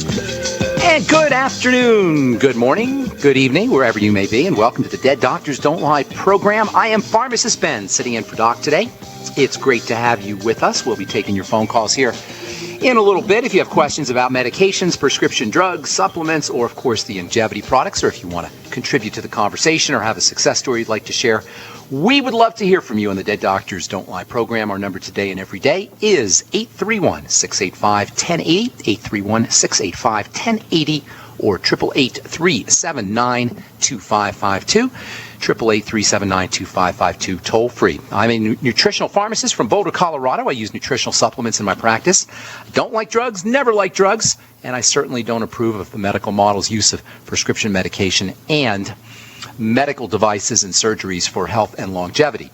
And good afternoon, good morning, good evening, wherever you may be, and welcome to the Dead Doctors Don't Lie program. I am Pharmacist Ben, sitting in for Doc today. It's great to have you with us. We'll be taking your phone calls here in a little bit. If you have questions about medications, prescription drugs, supplements, or, of course, the longevity products, or if you want to contribute to the conversation or have a success story you'd like to share, we would love to hear from you on the Dead Doctors Don't Lie program. Our number today and every day is 831-685-1080, 831-685-1080, or 888-379-2552, 888-379-2552, toll free. I'm a nutritional pharmacist from Boulder, Colorado. I use nutritional supplements in my practice. Don't like drugs, never like drugs, and I certainly don't approve of the medical model's use of prescription medication and medical devices and surgeries for health and longevity.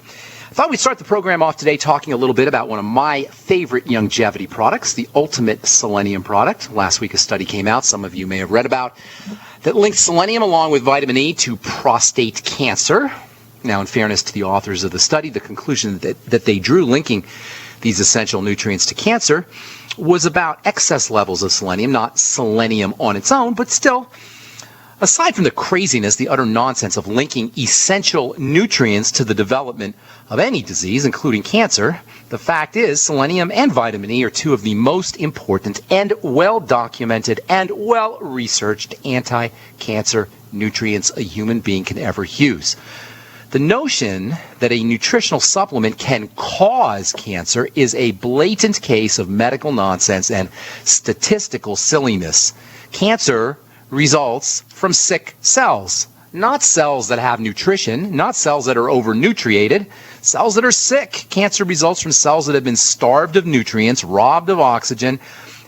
I thought we'd start the program off today talking a little bit about one of my favorite longevity products, the Ultimate Selenium product. Last week a study came out, some of you may have read about, that linked selenium along with vitamin E to prostate cancer. Now, in fairness to the authors of the study, the conclusion that they drew linking these essential nutrients to cancer was about excess levels of selenium, not selenium on its own, but still, aside from the craziness, the utter nonsense of linking essential nutrients to the development of any disease, including cancer, the fact is selenium and vitamin E are two of the most important and well-documented and well-researched anti-cancer nutrients a human being can ever use. The notion that a nutritional supplement can cause cancer is a blatant case of medical nonsense and statistical silliness. Cancer results from sick cells, not cells that have nutrition, not cells that are overnutriated, cells that are sick. Cancer results from cells that have been starved of nutrients, robbed of oxygen,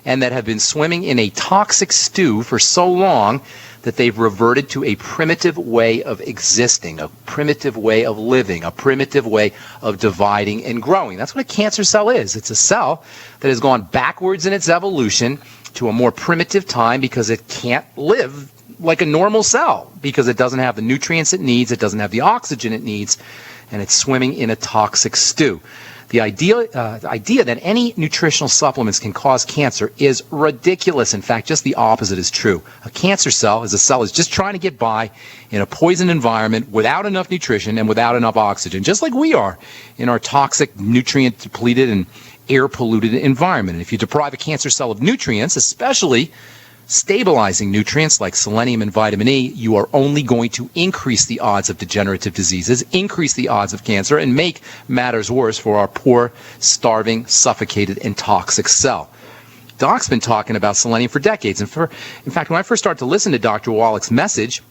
and that have been swimming in a toxic stew for so long that they've reverted to a primitive way of existing, a primitive way of living, a primitive way of dividing and growing. That's what a cancer cell is. It's a cell that has gone backwards in its evolution to a more primitive time because it can't live like a normal cell, because it doesn't have the nutrients it needs, it doesn't have the oxygen it needs, and it's swimming in a toxic stew. The idea that any nutritional supplements can cause cancer is ridiculous. In fact, just the opposite is true. A cancer cell is a cell that's just trying to get by in a poisoned environment without enough nutrition and without enough oxygen, just like we are in our toxic, nutrient-depleted, and air-polluted environment. And if you deprive a cancer cell of nutrients, especially stabilizing nutrients like selenium and vitamin E, you are only going to increase the odds of degenerative diseases, increase the odds of cancer, and make matters worse for our poor, starving, suffocated, and toxic cell. Doc's been talking about selenium for decades. In fact, when I first started to listen to Dr. Wallach's message,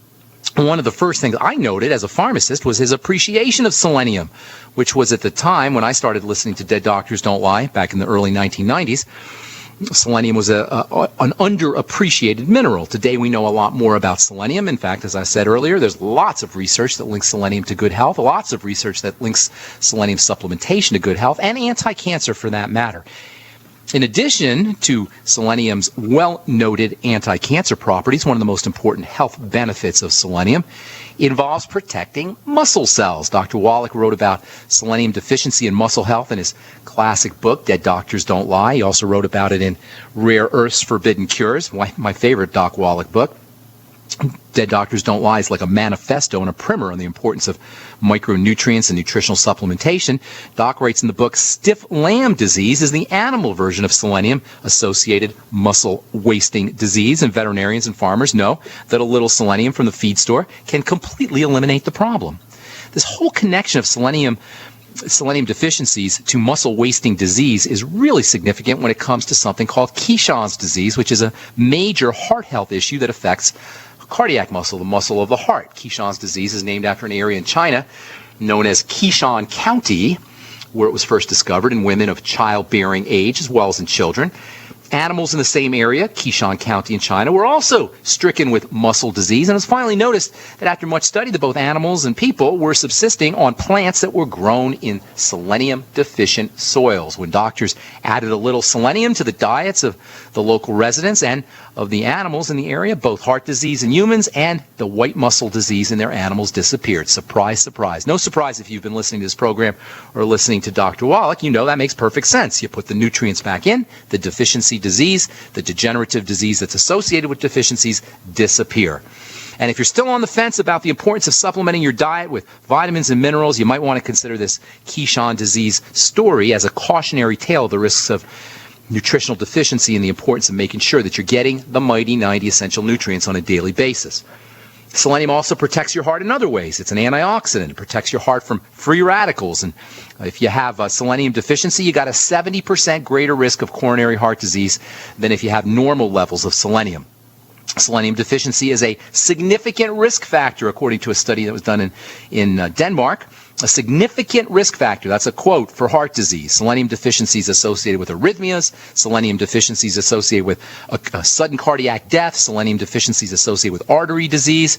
one of the first things I noted as a pharmacist was his appreciation of selenium, which was at the time when I started listening to Dead Doctors Don't Lie back in the early 1990s. Selenium was an underappreciated mineral. Today we know a lot more about selenium. In fact, as I said earlier, there's lots of research that links selenium to good health, lots of research that links selenium supplementation to good health, and anti-cancer for that matter. In addition to selenium's well-noted anti-cancer properties, one of the most important health benefits of selenium involves protecting muscle cells. Dr. Wallach wrote about selenium deficiency in muscle health in his classic book, Dead Doctors Don't Lie. He also wrote about it in Rare Earth's Forbidden Cures, my favorite Doc Wallach book. Dead Doctors Don't Lie is like a manifesto and a primer on the importance of micronutrients and nutritional supplementation. Doc writes in the book, stiff lamb disease is the animal version of selenium-associated muscle wasting disease, and veterinarians and farmers know that a little selenium from the feed store can completely eliminate the problem. This whole connection of selenium deficiencies to muscle wasting disease is really significant when it comes to something called Keyson's disease, which is a major heart health issue that affects cardiac muscle, the muscle of the heart. Keyson's disease is named after an area in China known as Keyshan County, where it was first discovered in women of childbearing age as well as in children. Animals in the same area, Keyshan County in China, were also stricken with muscle disease, and it was finally noticed that after much study that both animals and people were subsisting on plants that were grown in selenium-deficient soils. When doctors added a little selenium to the diets of the local residents and of the animals in the area, both heart disease in humans and the white muscle disease in their animals disappeared. Surprise, surprise. No surprise if you've been listening to this program or listening to Dr. Wallach, you know that makes perfect sense. You put the nutrients back in, the deficiency oncology disease, the degenerative disease that's associated with deficiencies, disappear. And if you're still on the fence about the importance of supplementing your diet with vitamins and minerals, you might want to consider this Keyshawn disease story as a cautionary tale of the risks of nutritional deficiency and the importance of making sure that you're getting the mighty 90 essential nutrients on a daily basis. Selenium also protects your heart in other ways. It's an antioxidant. It protects your heart from free radicals. And if you have a selenium deficiency, you got a 70% greater risk of coronary heart disease than if you have normal levels of selenium. Selenium deficiency is a significant risk factor, according to a study that was done in Denmark. A significant risk factor, that's a quote, for heart disease. Selenium deficiency is associated with arrhythmias. Selenium deficiency is associated with a sudden cardiac death. Selenium deficiency is associated with artery disease.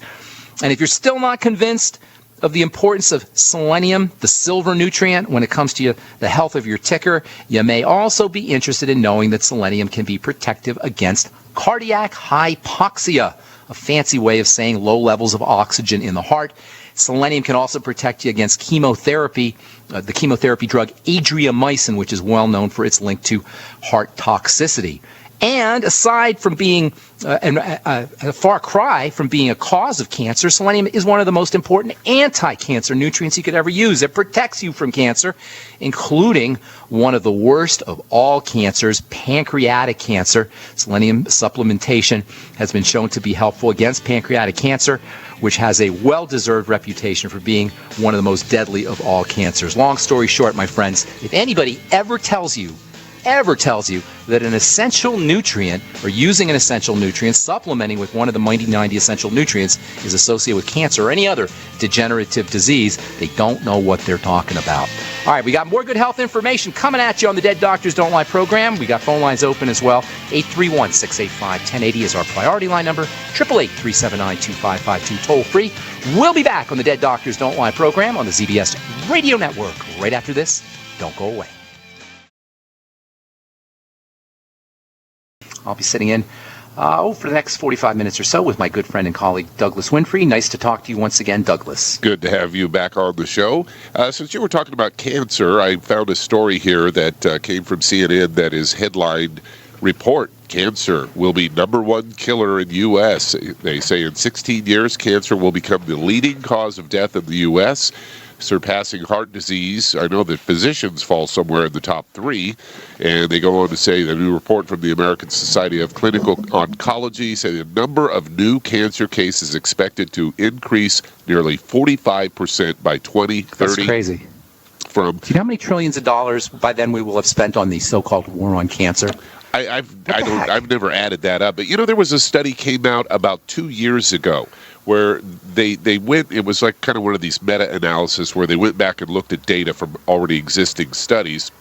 And if you're still not convinced of the importance of selenium, the silver nutrient, when it comes to the health of your ticker, you may also be interested in knowing that selenium can be protective against cardiac hypoxia, a fancy way of saying low levels of oxygen in the heart. Selenium can also protect you against chemotherapy, the chemotherapy drug adriamycin, which is well known for its link to heart toxicity. And aside from being a far cry from being a cause of cancer, selenium is one of the most important anti-cancer nutrients you could ever use. It protects you from cancer, including one of the worst of all cancers, pancreatic cancer. Selenium supplementation has been shown to be helpful against pancreatic cancer, which has a well-deserved reputation for being one of the most deadly of all cancers. Long story short, my friends, if anybody ever tells you that an essential nutrient, or using an essential nutrient, supplementing with one of the mighty 90 essential nutrients, is associated with cancer or any other degenerative disease, they don't know what they're talking about. All right, we got more good health information coming at you on the Dead Doctors Don't Lie program. We got phone lines open as well. 831-685-1080 is our priority line number. 888-379-2552, toll free. We'll be back on the Dead Doctors Don't Lie program on the ZBS Radio Network right after this. Don't go away. I'll be sitting in for the next 45 minutes or so with my good friend and colleague, Douglas Winfrey. Nice to talk to you once again, Douglas. Good to have you back on the show. Since you were talking about cancer, I found a story here that came from CNN that is headlined, "Report, Cancer will be #1 killer in U.S." They say in 16 years, cancer will become the leading cause of death in the U.S., surpassing heart disease. I know that physicians fall somewhere in the top 3, and they go on to say the new report from the American Society of Clinical Oncology say the number of new cancer cases expected to increase nearly 45% by 2030. That's crazy. Do you know how many trillions of dollars by then we will have spent on the so-called war on cancer? I've never added that up, but there was a study came out about 2 years ago where they went, it was like kind of one of these meta-analysis where they went back and looked at data from already existing studies.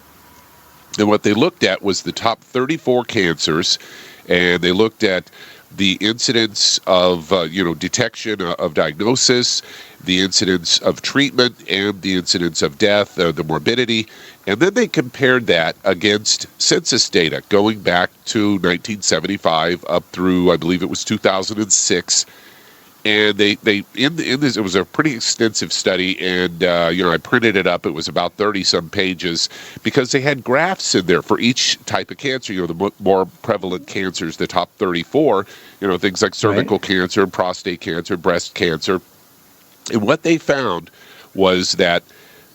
And what they looked at was the top 34 cancers, and they looked at the incidence of, detection of diagnosis, the incidence of treatment, and the incidence of death, the morbidity. And then they compared that against census data going back to 1975 up through, I believe it was 2006. And they in this, it was a pretty extensive study, and I printed it up. It was about 30-some pages because they had graphs in there for each type of cancer. The more prevalent cancers, the top 34. Things like cervical cancer, prostate cancer, breast cancer. And what they found was that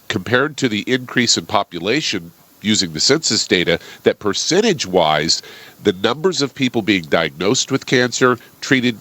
compared to the increase in population using the census data, that percentage-wise, the numbers of people being diagnosed with cancer, treated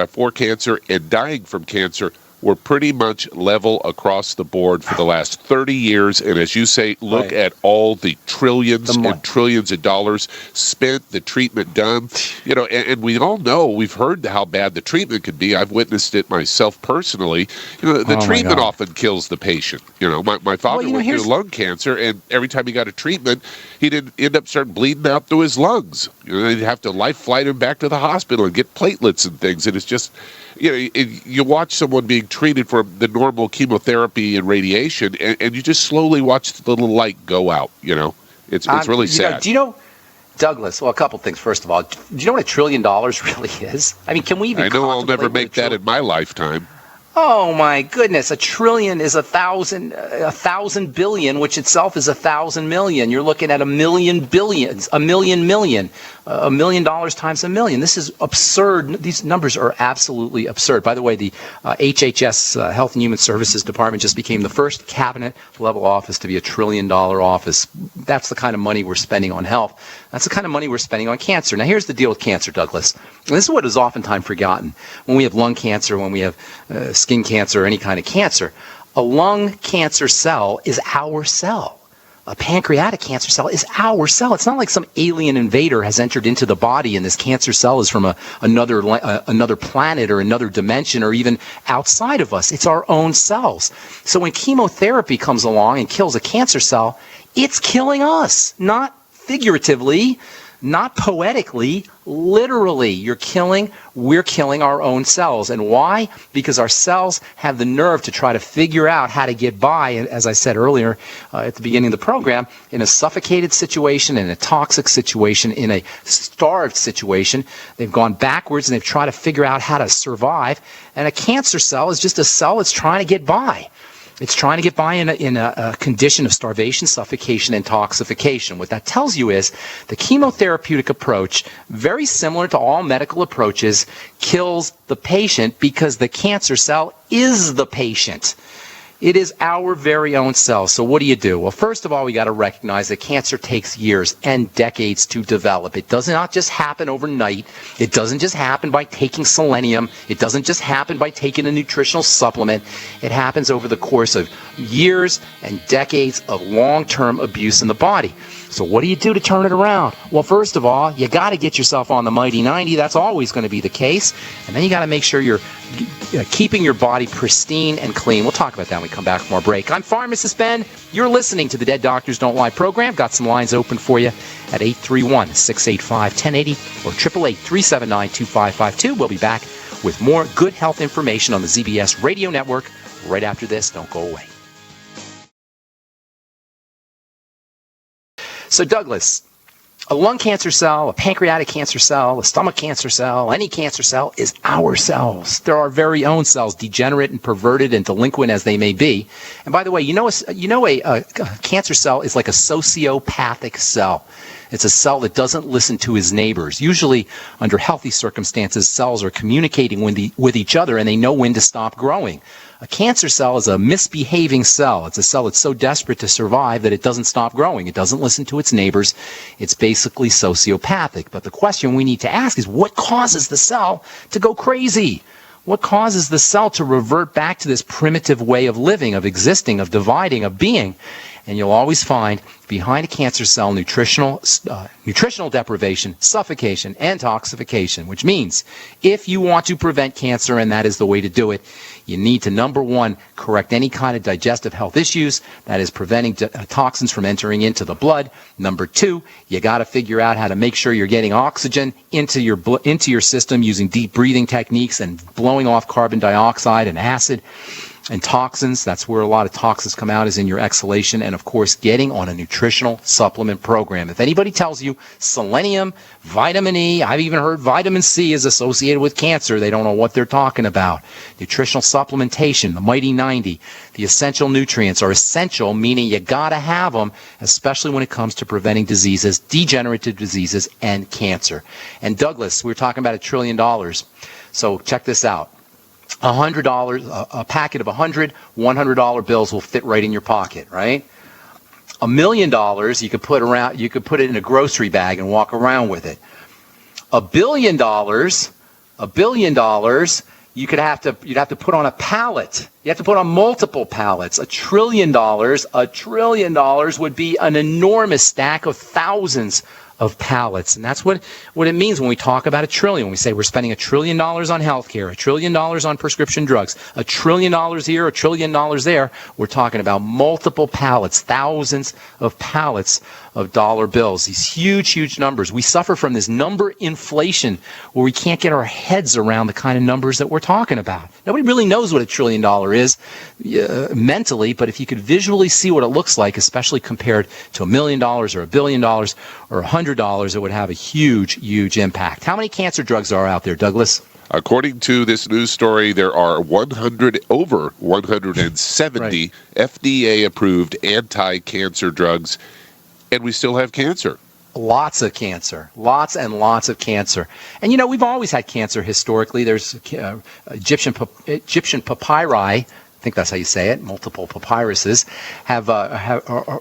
for cancer, and dying from cancer were pretty much level across the board for the last 30 years. And as you say, look at all the trillions and trillions of dollars spent, the treatment done. And we all know, we've heard how bad the treatment could be. I've witnessed it myself personally. The treatment often kills the patient. My father went through lung cancer, and every time he got a treatment, he did end up starting bleeding out through his lungs. They'd have to life flight him back to the hospital and get platelets and things. And it's just, you watch someone being treated for the normal chemotherapy and radiation, and you just slowly watch the little light go out. It's really sad. Do you know, Douglas? Well, a couple things. First of all, do you know what $1 trillion really is? I mean, can we even? I know I'll never make that in my lifetime. Oh my goodness, a trillion is a thousand billion, which itself is 1,000 million. You're looking at a million billions, a million million, $1 million times a million. This is absurd. These numbers are absolutely absurd. By the way, the HHS, Health and Human Services Department, just became the first cabinet level office to be a $1 trillion office. That's the kind of money we're spending on health. That's the kind of money we're spending on cancer. Now here's the deal with cancer, Douglas. And this is what is oftentimes forgotten. When we have lung cancer, when we have skin cancer, or any kind of cancer, a lung cancer cell is our cell. A pancreatic cancer cell is our cell. It's not like some alien invader has entered into the body and this cancer cell is from another planet or another dimension or even outside of us. It's our own cells. So when chemotherapy comes along and kills a cancer cell, it's killing us, not figuratively, not poetically, literally. We're killing our own cells. And why? Because our cells have the nerve to try to figure out how to get by, as I said earlier at the beginning of the program, in a suffocated situation, in a toxic situation, in a starved situation. They've gone backwards and they've tried to figure out how to survive. And a cancer cell is just a cell that's trying to get by. It's trying to get by in a condition of starvation, suffocation, and toxification. What that tells you is the chemotherapeutic approach, very similar to all medical approaches, kills the patient because the cancer cell is the patient. It is our very own cells. So what do? Well, first of all, we got to recognize that cancer takes years and decades to develop. It does not just happen overnight. It doesn't just happen by taking selenium. It doesn't just happen by taking a nutritional supplement. It happens over the course of years and decades of long-term abuse in the body. So what do to turn it around? Well, first of all, you got to get yourself on the Mighty 90. That's always going to be the case. And then you got to make sure you're keeping your body pristine and clean. We'll talk about that when we come back from our break. I'm Pharmacist Ben. You're listening to the Dead Doctors Don't Lie program. Got some lines open for you at 831-685-1080 or 888-379-2552. We'll be back with more good health information on the ZBS radio network right after this. Don't go away. So, Douglas, a lung cancer cell, a pancreatic cancer cell, a stomach cancer cell, any cancer cell is our cells. They're our very own cells, degenerate and perverted and delinquent as they may be. And by the way, a cancer cell is like a sociopathic cell. It's a cell that doesn't listen to his neighbors. Usually, under healthy circumstances, cells are communicating with each other and they know when to stop growing. A cancer cell is a misbehaving cell. It's a cell that's so desperate to survive that it doesn't stop growing. It doesn't listen to its neighbors. It's basically sociopathic. But the question we need to ask is, what causes the cell to go crazy? What causes the cell to revert back to this primitive way of living, of existing, of dividing, of being? And you'll always find behind a cancer cell nutritional deprivation, suffocation, and toxification, which means if you want to prevent cancer, and that is the way to do it, you need to, number one, correct any kind of digestive health issues, that is preventing toxins from entering into the blood. Number two, you got to figure out how to make sure you're getting oxygen into your system using deep breathing techniques and blowing off carbon dioxide and acid and toxins. That's where a lot of toxins come out, is in your exhalation. And of course, getting on a nutritional supplement program. If anybody tells you selenium, vitamin E, I've even heard vitamin C is associated with cancer, they don't know what they're talking about. Nutritional supplementation, the Mighty 90, the essential nutrients are essential, meaning you gotta have them, especially when it comes to preventing diseases, degenerative diseases, and cancer. And Douglas, we were talking about $1 trillion. So check this out. $100, a packet of 100 $100 bills will fit right in your pocket, right? $1 million you could put it in a grocery bag and walk around with it. $1 billion, you'd have to put on a pallet. You have to put on multiple pallets. $1 trillion would be an enormous stack of thousands of pallets. And that's what it means when we talk about $1 trillion. When we say we're spending $1 trillion on healthcare, $1 trillion on prescription drugs, $1 trillion here, $1 trillion there, we're talking about multiple pallets, thousands of pallets of dollar bills. These huge, huge numbers. We suffer from this number inflation where we can't get our heads around the kind of numbers that we're talking about. Nobody really knows what $1 trillion is mentally, but if you could visually see what it looks like, especially compared to $1 million or $1 billion or $100, it would have a huge, huge impact. How many cancer drugs are out there, Douglas? According to this news story, there are over 170 Right. FDA-approved anti-cancer drugs, and we still have cancer. Lots of cancer. Lots and lots of cancer. And, we've always had cancer historically. There's Egyptian papyri. I think that's how you say it. Multiple papyruses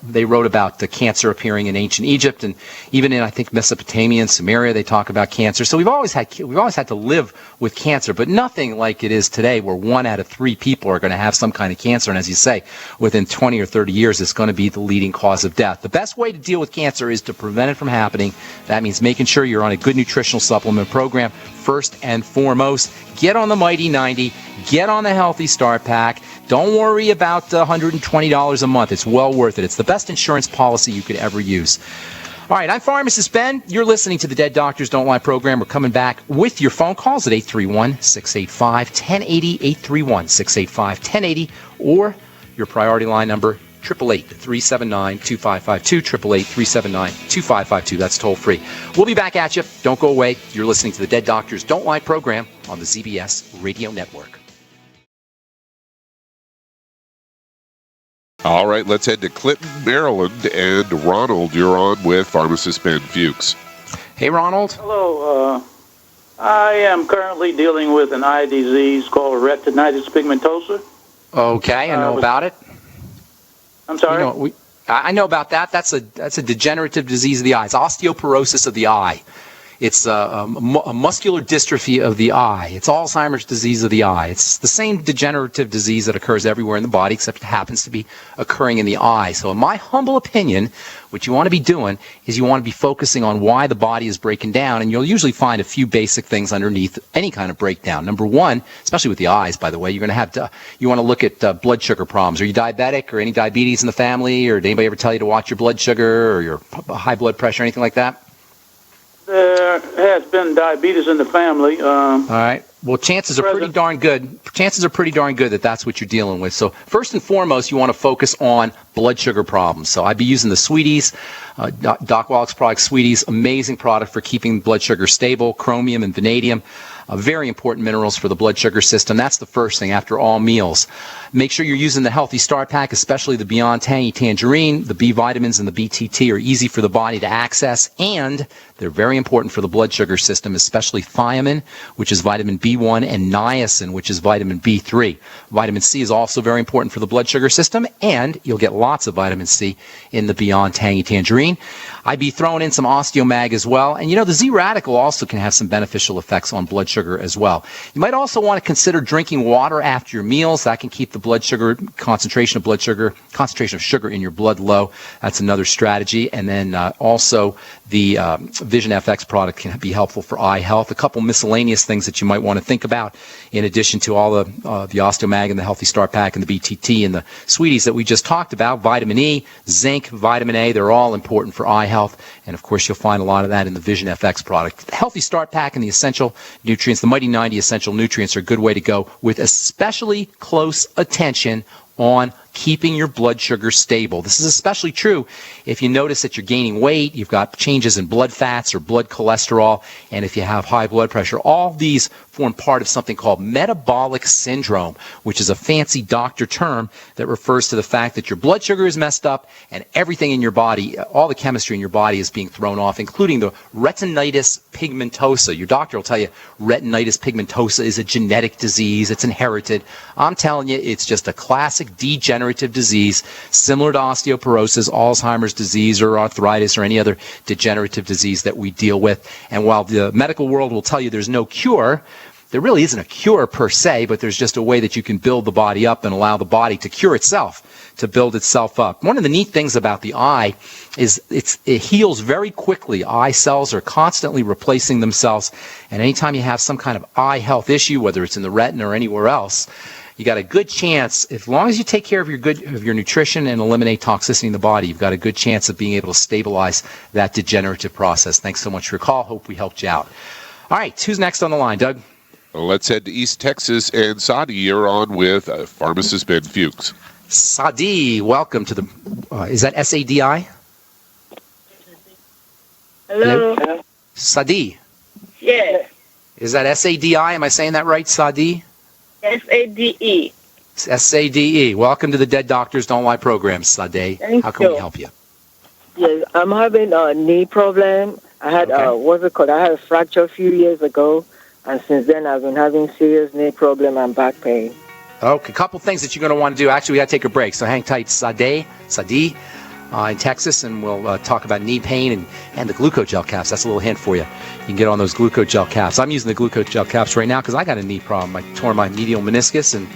they wrote about the cancer appearing in ancient Egypt, and even in, I think, Mesopotamia and Sumeria, they talk about cancer. So we've always had to live with cancer, but nothing like it is today, where 1 out of 3 people are going to have some kind of cancer, and as you say, within 20 or 30 years, it's going to be the leading cause of death. The best way to deal with cancer is to prevent it from happening. That means making sure you're on a good nutritional supplement program first and foremost. Get on the Mighty 90. Get on the Healthy Start Pack. Don't worry about $120 a month. It's well worth it. It's the best insurance policy you could ever use. All right, I'm Pharmacist Ben. You're listening to the Dead Doctors Don't Lie program. We're coming back with your phone calls at 831-685-1080, 831-685-1080, or your priority line number, 888-379-2552, 888-379-2552. That's toll free. We'll be back at you. Don't go away. You're listening to the Dead Doctors Don't Lie program on the ZBS Radio Network. All right, let's head to Clinton, Maryland, and Ronald, you're on with Pharmacist Ben Fuchs. Hey, Ronald. Hello. I am currently dealing with an eye disease called retinitis pigmentosa. Okay, I know about it. I'm sorry? I know about that. That's a degenerative disease of the eye. It's osteoporosis of the eye. It's a muscular dystrophy of the eye. It's Alzheimer's disease of the eye. It's the same degenerative disease that occurs everywhere in the body, except it happens to be occurring in the eye. So in my humble opinion, what you want to be doing is you want to be focusing on why the body is breaking down, and you'll usually find a few basic things underneath any kind of breakdown. Number one, especially with the eyes, by the way, you want to look at blood sugar problems. Are you diabetic, or any diabetes in the family, or did anybody ever tell you to watch your blood sugar or your high blood pressure, anything like that? There has been diabetes in the family. All right. Well, chances are pretty darn good. Chances are pretty darn good that that's what you're dealing with. So first and foremost, you want to focus on blood sugar problems. So I'd be using the Sweeties, Doc Wallach's product, Sweeties, amazing product for keeping blood sugar stable, chromium and vanadium. Very important minerals for the blood sugar system. That's the first thing after all meals. Make sure you're using the Healthy Start Pack, especially the Beyond Tangy Tangerine. The B vitamins and the BTT are easy for the body to access, and they're very important for the blood sugar system, especially thiamine, which is vitamin B1, and niacin, which is vitamin B3. Vitamin C is also very important for the blood sugar system, and you'll get lots of vitamin C in the Beyond Tangy Tangerine. I'd be throwing in some Osteomag as well. And the Z radical also can have some beneficial effects on blood sugar as well. You might also want to consider drinking water after your meals. That can keep the blood sugar concentration of sugar in your blood low. That's another strategy. And then also the Vision FX product can be helpful for eye health. A couple miscellaneous things that you might want to think about in addition to all the Osteomag and the Healthy Start Pack and the BTT and the Sweeties that we just talked about. Vitamin E, zinc, vitamin A, they're all important for eye health. And of course, you'll find a lot of that in the Vision FX product. The Healthy Start Pack and the essential nutrients, the Mighty 90 essential nutrients, are a good way to go, with especially close attention on keeping your blood sugar stable. This is especially true if you notice that you're gaining weight, you've got changes in blood fats or blood cholesterol, and if you have high blood pressure. All these form part of something called metabolic syndrome, which is a fancy doctor term that refers to the fact that your blood sugar is messed up and everything in your body, all the chemistry in your body is being thrown off, including the retinitis pigmentosa. Your doctor will tell you retinitis pigmentosa is a genetic disease. It's inherited. I'm telling you, it's just a classic degenerative disease, similar to osteoporosis, Alzheimer's disease, or arthritis, or any other degenerative disease that we deal with. And while the medical world will tell you there's no cure, there really isn't a cure per se, but there's just a way that you can build the body up and allow the body to cure itself, to build itself up. One of the neat things about the eye is it heals very quickly. Eye cells are constantly replacing themselves, and anytime you have some kind of eye health issue, whether it's in the retina or anywhere else, you got a good chance, as long as you take care of your nutrition and eliminate toxicity in the body, you've got a good chance of being able to stabilize that degenerative process. Thanks so much for your call. Hope we helped you out. All right, who's next on the line, Doug? Well, let's head to East Texas, and Sadi, you're on with Pharmacist Ben Fuchs. Sadi, welcome to the, is that S-A-D-I? Hello? Sadi. Yes. Is that S-A-D-I? Am I saying that right, Sade? S-A-D-E. S-A-D-E. Welcome to the Dead Doctors Don't Lie program, Sade. How can we help you? Yes, I'm having a knee problem. I had I had a fracture a few years ago, and since then I've been having serious knee problem and back pain. Okay, a couple things that you're going to want to do. Actually, we got to take a break, so hang tight, Sade in Texas, and we'll talk about knee pain and the glucogel caps. That's a little hint for you. You can get on those glucogel caps. I'm using the glucogel caps right now because I got a knee problem. I tore my medial meniscus, and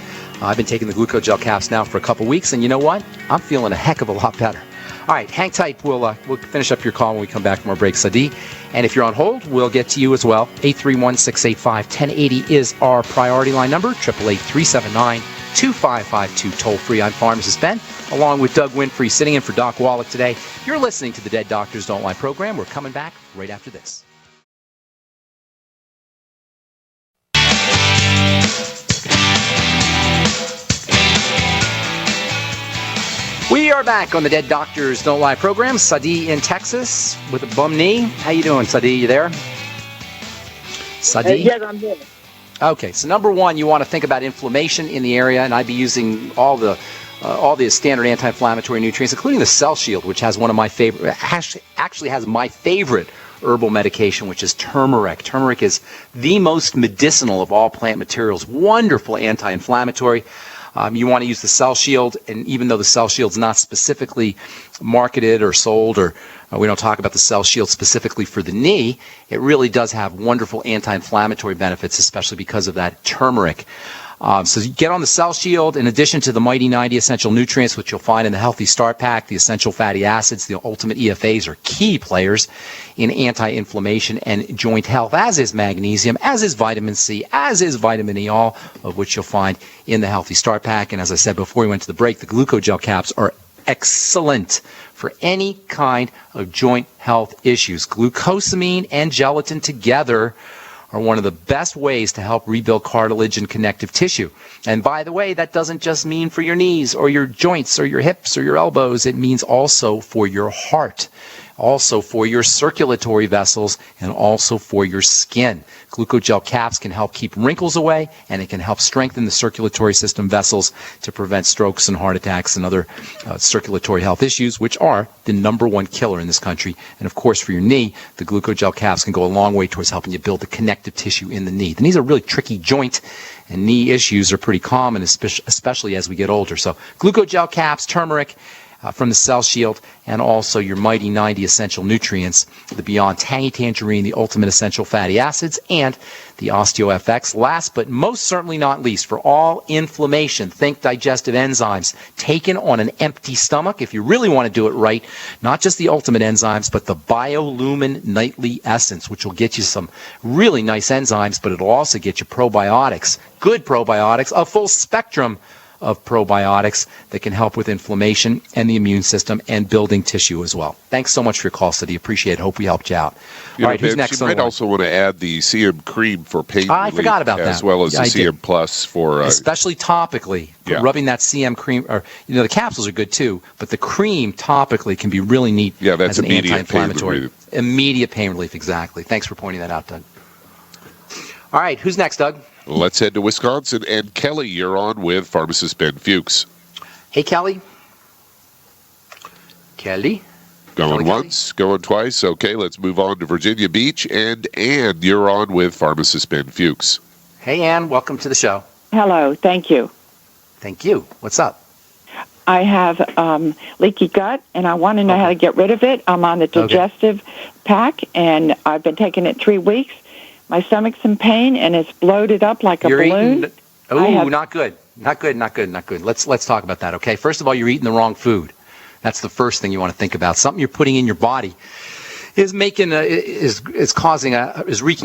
I've been taking the glucogel caps now for a couple weeks, and you know what? I'm feeling a heck of a lot better. All right, hang tight. We'll finish up your call when we come back from our break, Sadi. And if you're on hold, we'll get to you as well. 831-685-1080 is our priority line number. 888-379-2552. Toll free. I'm Pharmacist Ben, along with Doug Winfrey, sitting in for Doc Wallach today. You're listening to the Dead Doctors Don't Lie program. We're coming back right after this. We are back on the Dead Doctors Don't Lie program. Sadi in Texas with a bum knee. How you doing, Sadi? You there? Sadi? Yes, I'm here. Okay, so number one, you want to think about inflammation in the area, and I'd be using all the standard anti-inflammatory nutrients, including the Cell Shield, which has one of my favorite, actually has my favorite herbal medication, which is turmeric. Turmeric is the most medicinal of all plant materials. Wonderful anti-inflammatory. You want to use the Cell Shield, and even though the Cell Shield's not specifically marketed or sold, or we don't talk about the Cell Shield specifically for the knee, it really does have wonderful anti-inflammatory benefits, especially because of that turmeric. So you get on the Cell Shield, in addition to the Mighty 90 essential nutrients, which you'll find in the Healthy Start Pack. The essential fatty acids, the ultimate EFAs, are key players in anti-inflammation and joint health, as is magnesium, as is vitamin C, as is vitamin E, all of which you'll find in the Healthy Start Pack. And as I said before we went to the break, the glucogel caps are excellent for any kind of joint health issues. Glucosamine and gelatin together are one of the best ways to help rebuild cartilage and connective tissue. And by the way, that doesn't just mean for your knees or your joints or your hips or your elbows. It means also for your heart, also for your circulatory vessels, and also for your skin. Glucogel caps can help keep wrinkles away, and it can help strengthen the circulatory system vessels to prevent strokes and heart attacks and other circulatory health issues, which are the number one killer in this country. And of course, for your knee, the glucogel caps can go a long way towards helping you build the connective tissue in the knee. The knee's a really tricky joint, and knee issues are pretty common, especially as we get older. So glucogel caps, turmeric, from the Cell Shield, and also your Mighty 90 essential nutrients, the Beyond Tangy Tangerine, the Ultimate Essential Fatty Acids, and the OsteoFX. Last but most certainly not least, for all inflammation, think digestive enzymes taken on an empty stomach. If you really want to do it right, not just the Ultimate enzymes, but the BioLumin Nightly Essence, which will get you some really nice enzymes, but it'll also get you probiotics, good probiotics, a full spectrum of probiotics that can help with inflammation and the immune system and building tissue as well. Thanks so much for your call, Sadi. Appreciate it. Hope we helped you out. All right, who's next? You might also want to add the CM cream for pain relief. I forgot about that. As well as the CM Plus for... especially topically. Yeah. Rubbing that CM cream, or the capsules are good too, but the cream topically can be really neat. Yeah, that's as an anti-inflammatory. Pain relief. Immediate pain relief, exactly. Thanks for pointing that out, Doug. All right, who's next, Doug? Let's head to Wisconsin. And Kelly, you're on with Pharmacist Ben Fuchs. Hey, Kelly. Kelly? Going once, going twice. Okay, let's move on to Virginia Beach. And Ann, you're on with Pharmacist Ben Fuchs. Hey, Ann. Welcome to the show. Hello. Thank you. Thank you. What's up? I have leaky gut, and I want to know how to get rid of it. I'm on the digestive pack, and I've been taking it 3 weeks. My stomach's in pain, and it's bloated up like a balloon. Not good. Not good, not good, not good. Let's talk about that, okay? First of all, you're eating the wrong food. That's the first thing you want to think about. Something you're putting in your body is wreaking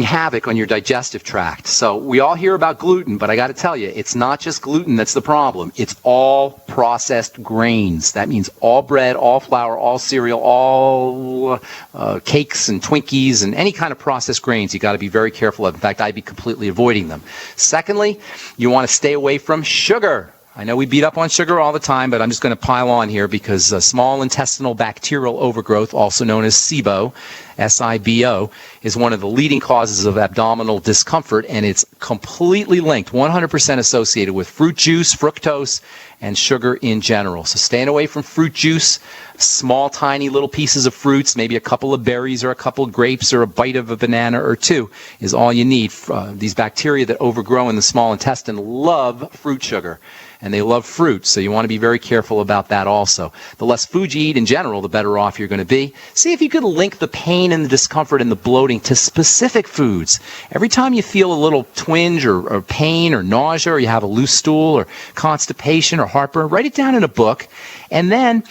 havoc on your digestive tract. So we all hear about gluten, but I got to tell you, it's not just gluten that's the problem. It's all processed grains. That means all bread, all flour, all cereal, all cakes and Twinkies and any kind of processed grains. You got to be very careful of. In fact, I'd be completely avoiding them. Secondly, you want to stay away from sugar. I know we beat up on sugar all the time, but I'm just going to pile on here because small intestinal bacterial overgrowth, also known as SIBO, SIBO, is one of the leading causes of abdominal discomfort, and it's completely linked, 100% associated with fruit juice, fructose, and sugar in general. So staying away from fruit juice, small, tiny little pieces of fruits, maybe a couple of berries or a couple of grapes or a bite of a banana or two is all you need. These bacteria that overgrow in the small intestine love fruit sugar, and they love fruit, so you want to be very careful about that also. The less food you eat in general, the better off you're going to be. See if you could link the pain and the discomfort and the bloating to specific foods. Every time you feel a little twinge or pain or nausea, or you have a loose stool or constipation or heartburn, write it down in a book, and then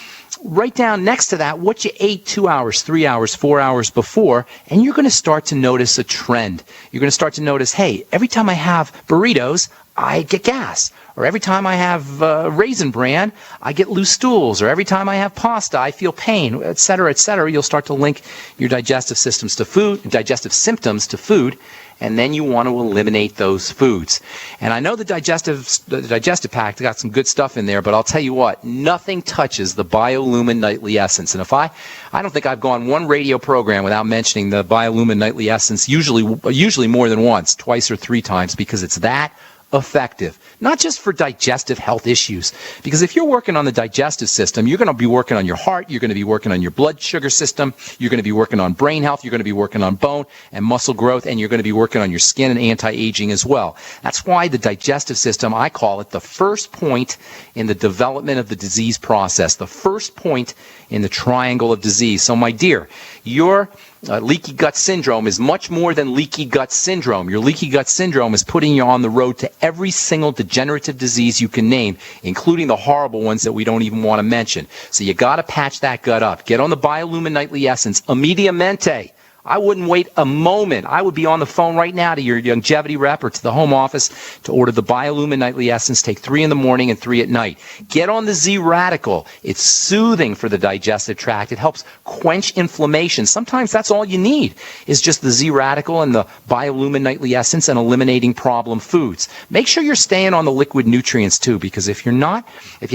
write down next to that what you ate 2 hours, 3 hours, 4 hours before, and you're going to start to notice a trend. You're going to start to notice, hey, every time I have burritos, I get gas. Or every time I have Raisin Bran, I get loose stools. Or every time I have pasta, I feel pain, et cetera, et cetera. You'll start to link your digestive systems to food, digestive symptoms to food, and then you want to eliminate those foods. And I know the digestive pack got some good stuff in there, but I'll tell you what, nothing touches the BioLumin Nightly Essence. And I don't think I've gone one radio program without mentioning the BioLumin Nightly Essence, usually more than once, twice or three times, because it's that effective, not just for digestive health issues, because if you're working on the digestive system, you're going to be working on your heart, you're going to be working on your blood sugar system, you're going to be working on brain health, you're going to be working on bone and muscle growth, and you're going to be working on your skin and anti-aging as well. That's why the digestive system, I call it the first point in the development of the disease process, the first point in the triangle of disease. So my dear, your leaky gut syndrome is much more than leaky gut syndrome. Your leaky gut syndrome is putting you on the road to every single degenerative disease you can name, including the horrible ones that we don't even want to mention. So you got to patch that gut up. Get on the BioLumin Nightly Essence immediatamente. I wouldn't wait a moment. I would be on the phone right now to your longevity rep or to the home office to order the BioLumin Nightly Essence. Take 3 in the morning and 3 at night. Get on the Z Radical. It's soothing for the digestive tract. It helps quench inflammation. Sometimes that's all you need is just the Z Radical and the BioLumin Nightly Essence and eliminating problem foods. Make sure you're staying on the liquid nutrients too, because if you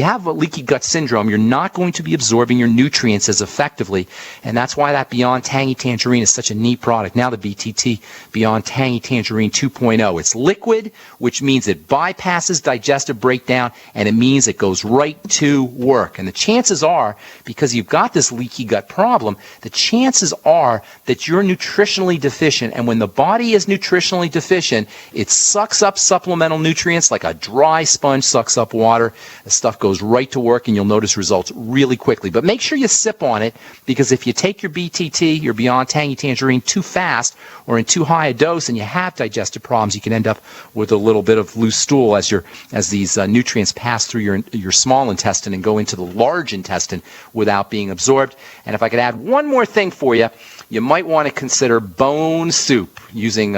have a leaky gut syndrome, you're not going to be absorbing your nutrients as effectively, and that's why that Beyond Tangy Tangerine is such a neat product. Now the BTT, Beyond Tangy Tangerine 2.0. It's liquid, which means it bypasses digestive breakdown, and it means it goes right to work. And the chances are, because you've got this leaky gut problem, the chances are that you're nutritionally deficient. And when the body is nutritionally deficient, it sucks up supplemental nutrients like a dry sponge sucks up water. The stuff goes right to work, and you'll notice results really quickly. But make sure you sip on it, because if you take your BTT, your Beyond Tangy Tangerine, too fast or in too high a dose and you have digestive problems, you can end up with a little bit of loose stool as these nutrients pass through your small intestine and go into the large intestine without being absorbed. And if I could add one more thing for you, you might want to consider bone soup, making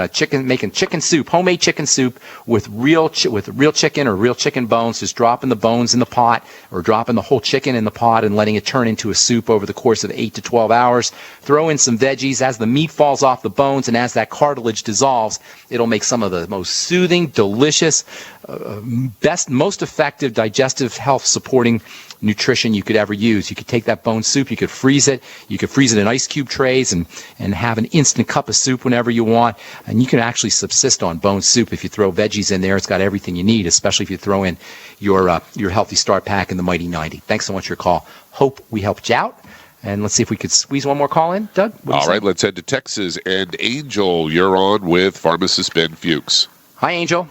chicken soup, homemade chicken soup with real chicken or real chicken bones, just dropping the bones in the pot or dropping the whole chicken in the pot and letting it turn into a soup over the course of 8 to 12 hours. Throw in some veggies. As the meat falls off the bones and as that cartilage dissolves, it'll make some of the most soothing, delicious, best, most effective digestive health supporting nutrition you could ever use. You could take that bone soup, you could freeze it in ice cube trays and have an instant cup of soup whenever you want. And you can actually subsist on bone soup if you throw veggies in there. It's got everything you need, especially if you throw in your Healthy Start Pack and the Mighty 90. Thanks so much for your call. Hope we helped you out. And let's see if we could squeeze one more call in. Doug? All right, let's head to Texas. And Angel, you're on with Pharmacist Ben Fuchs. Hi, Angel.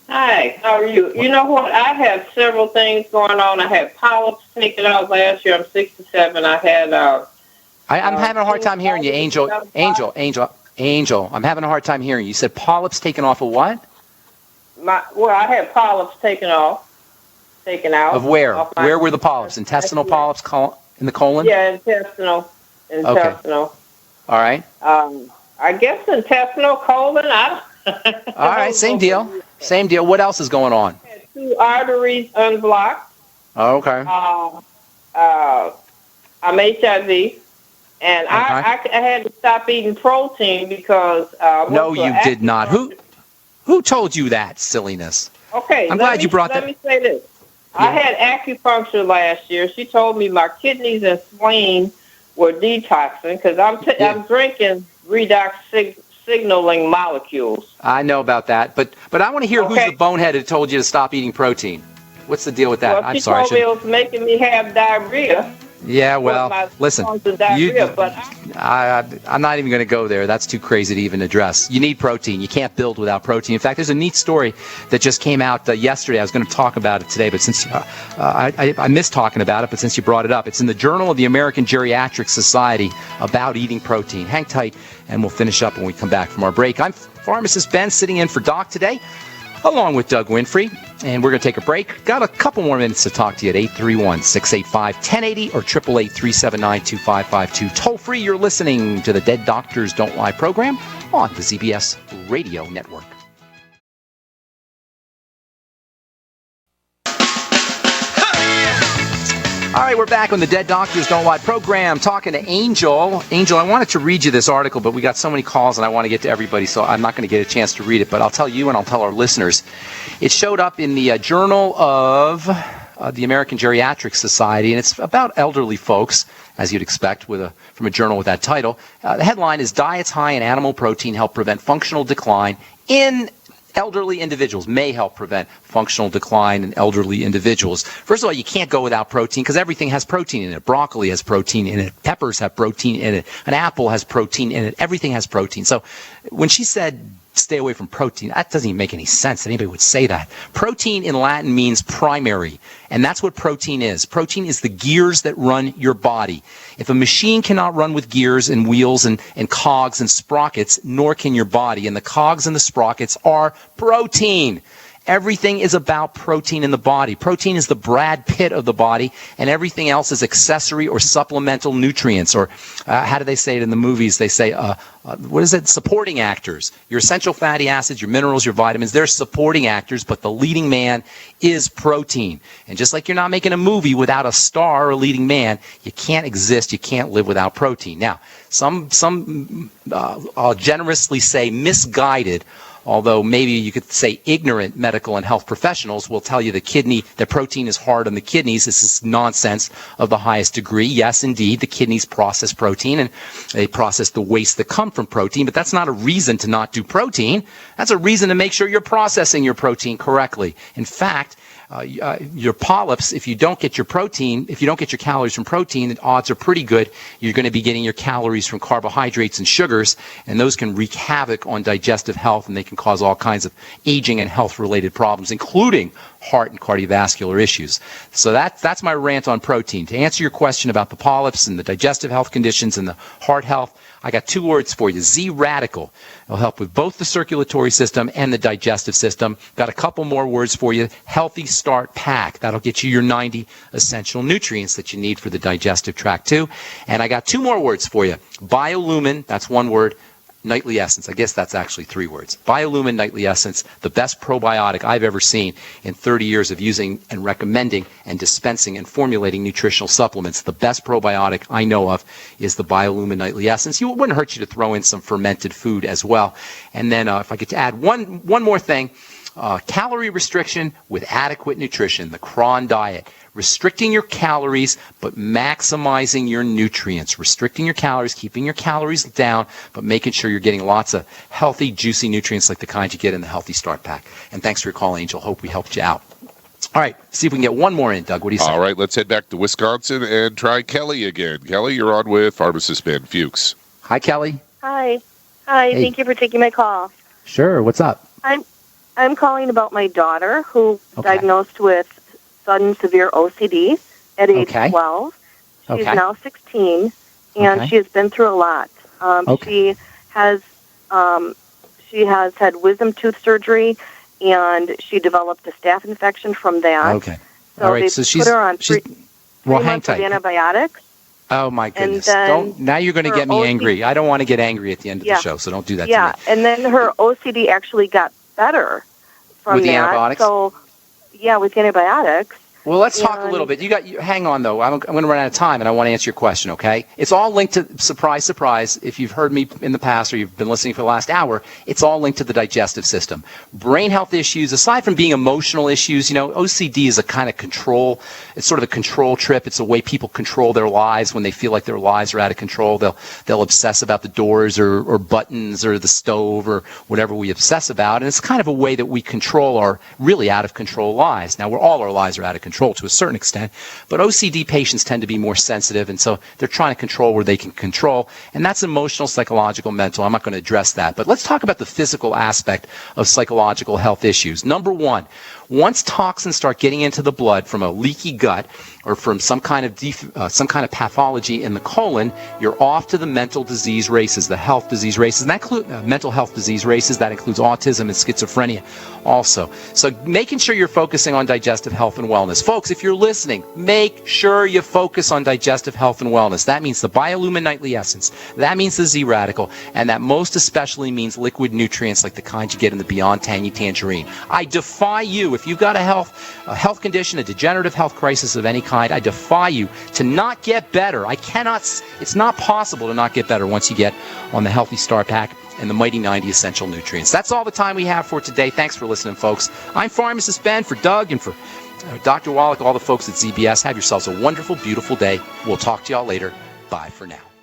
Hi, how are you? You know what? I have several things going on. I had polyps taken out last year. I'm 67. I had... I'm having a hard time hearing you, Angel. Angel, I'm having a hard time hearing you. You said polyps taken off of what? I had polyps taken out. Of where? Where were the polyps? Intestinal polyps in the colon? Yeah, intestinal. Okay. All right. I guess intestinal, colon. All right, same deal. Same deal. What else is going on? I had 2 arteries unblocked. Oh, okay. I'm HIV, and okay. I had to stop eating protein because... no, you did not. Who told you that silliness? Okay. I'm glad you brought that. Let me say this. Yeah. I had acupuncture last year. She told me my kidneys and spleen were detoxing because I'm drinking redox signaling molecules. I know about that, but I want to hear who's the bonehead who told you to stop eating protein. What's the deal with that? Well, I'm she sorry. told me it was making me have diarrhea. Yeah, well, listen, I'm not even going to go there. That's too crazy to even address. You need protein. You can't build without protein. In fact, there's a neat story that just came out yesterday. I was going to talk about it today, but since I missed talking about it, but since you brought it up, it's in the Journal of the American Geriatric Society about eating protein. Hang tight, and we'll finish up when we come back from our break. I'm Pharmacist Ben, sitting in for Doc today, along with Doug Winfrey, and we're going to take a break. Got a couple more minutes to talk to you at 831-685-1080 or 888-379-2552. Toll free, you're listening to the Dead Doctors Don't Lie program on the ZBS Radio Network. All right, we're back on the Dead Doctors Don't Lie program, talking to Angel. Angel, I wanted to read you this article, but we got so many calls and I want to get to everybody, so I'm not going to get a chance to read it, but I'll tell you and I'll tell our listeners. It showed up in the Journal of the American Geriatric Society, and it's about elderly folks, as you'd expect from a journal with that title. The headline is, Diets High in Animal Protein Help Prevent Functional Decline in Elderly Individuals. May help prevent functional decline in elderly individuals. First of all, you can't go without protein because everything has protein in it. Broccoli has protein in it. Peppers have protein in it. An apple has protein in it. Everything has protein. So when she said stay away from protein, that doesn't even make any sense that anybody would say that. Protein in Latin means primary, and that's what protein is. Protein is the gears that run your body. If a machine cannot run with gears and wheels and cogs and sprockets, nor can your body. And the cogs and the sprockets are protein. Everything is about protein in the body. Protein is the Brad Pitt of the body, and everything else is accessory or supplemental nutrients, or how do they say it in the movies? They say, what is it? Supporting actors. Your essential fatty acids, your minerals, your vitamins, they're supporting actors, but the leading man is protein. And just like you're not making a movie without a star or a leading man, you can't exist, you can't live without protein. Now, some I'll generously say misguided, although maybe you could say ignorant medical and health professionals will tell you that protein is hard on the kidneys. This is nonsense of the highest degree. Yes, indeed, the kidneys process protein and they process the waste that come from protein, but that's not a reason to not do protein. That's a reason to make sure you're processing your protein correctly. In fact, your polyps, if you don't get your calories from protein, the odds are pretty good you're going to be getting your calories from carbohydrates and sugars, and those can wreak havoc on digestive health, and they can cause all kinds of aging and health-related problems, including heart and cardiovascular issues. So that's my rant on protein. To answer your question about the polyps and the digestive health conditions and the heart health, I got 2 words for you. Z-Radical. It'll help with both the circulatory system and the digestive system. Got a couple more words for you. Healthy Start Pack. That'll get you your 90 essential nutrients that you need for the digestive tract too. And I got 2 more words for you. Biolumin, that's 1 word. Nightly Essence. I guess that's actually 3 words. Biolumin Nightly Essence, the best probiotic I've ever seen in 30 years of using and recommending and dispensing and formulating nutritional supplements. The best probiotic I know of is the Biolumin Nightly Essence. It wouldn't hurt you to throw in some fermented food as well. And then if I could add one more thing, calorie restriction with adequate nutrition, the Cron diet. Restricting your calories, but maximizing your nutrients. Restricting your calories, keeping your calories down, but making sure you're getting lots of healthy, juicy nutrients like the kind you get in the Healthy Start Pack. And thanks for your call, Angel. Hope we helped you out. All right, see if we can get one more in, Doug. What do you say? All right, let's head back to Wisconsin and try Kelly again. Kelly, you're on with Pharmacist Ben Fuchs. Hi, Kelly. Hi. Hey. Thank you for taking my call. Sure, what's up? I'm calling about my daughter who diagnosed with sudden severe OCD at age 12. She's now 16, and she has been through a lot. She has had wisdom tooth surgery, and she developed a staph infection from that. Okay. So all right. they put her on three months of antibiotics. Oh, my goodness. And now you're going to get me angry. I don't want to get angry at the end of the show, so don't do that to me. Yeah, and then her OCD actually got better from with the that. antibiotics? So, with antibiotics. Well, let's talk a little bit. Hang on, though. I'm going to run out of time, and I want to answer your question, okay? It's all linked to, surprise, surprise, if you've heard me in the past or you've been listening for the last hour, it's all linked to the digestive system. Brain health issues, aside from being emotional issues, OCD is a kind of control. It's sort of a control trip. It's a way people control their lives when they feel like their lives are out of control. They'll obsess about the doors or buttons or the stove or whatever we obsess about, and it's kind of a way that we control our really out of control lives. Now, all our lives are out of control to a certain extent, but OCD patients tend to be more sensitive, and so they're trying to control where they can control, and that's emotional, psychological, mental. I'm not going to address that, but let's talk about the physical aspect of psychological health issues. Number one, once toxins start getting into the blood from a leaky gut or from some kind of pathology in the colon, you're off to the mental disease races, the health disease races, and that includes mental health disease races. That includes autism and schizophrenia also. So making sure you're focusing on digestive health and wellness. Folks, if you're listening, make sure you focus on digestive health and wellness. That means the Biolumin Nightly Essence. That means the Z Radical. And that most especially means liquid nutrients like the kind you get in the Beyond Tangy Tangerine. I defy you, if you've got a health condition, a degenerative health crisis of any kind, I defy you to not get better. It's not possible to not get better once you get on the Healthy Star Pack and the Mighty 90 Essential Nutrients. That's all the time we have for today. Thanks for listening, folks. I'm Pharmacist Ben, for Doug and for Dr. Wallach, all the folks at ZBS. Have yourselves a wonderful, beautiful day. We'll talk to y'all later. Bye for now.